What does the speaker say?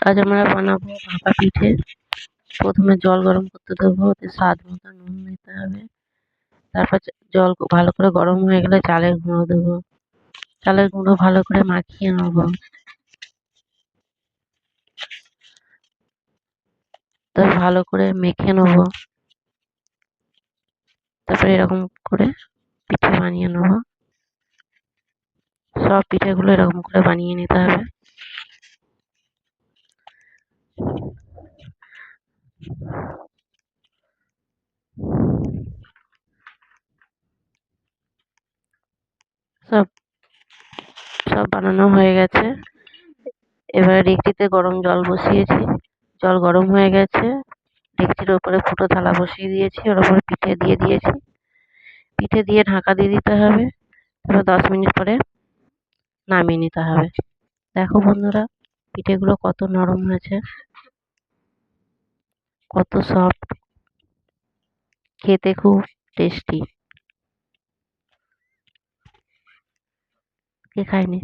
আজ আমরা বানাবো ভাপা পিঠে। প্রথমে জল গরম করতে দেবো, ওতে স্বাদ মতো নুন দিতে হবে। তারপর জল ভালো করে গরম হয়ে গেলে চালের গুঁড়ো দেবো। চালের গুঁড়ো ভালো করে মাখিয়ে নেবো। তারপর ভালো করে মেখে নেবো। তারপরে এরকম করে পিঠে বানিয়ে নেবো। সব পিঠেগুলো এরকম করে বানিয়ে নিতে হবে। সব সব বানানো হয়ে গেছে। এবারে ডেকচিতে গরম জল বসিয়েছি। জল গরম হয়ে গেছে। ডেকচির ওপরে ফুটো থালা বসিয়ে দিয়েছি, ওর ওপরে পিঠে দিয়ে দিয়েছি। পিঠে দিয়ে ঢাকা দিয়ে দিতে হবে। এবার 10 মিনিট পরে নামিয়ে নিতে হবে। দেখো বন্ধুরা, পিঠেগুলো কত নরম হয়েছে, কত সফট, খেতে খুব টেস্টি। কে খায়নি?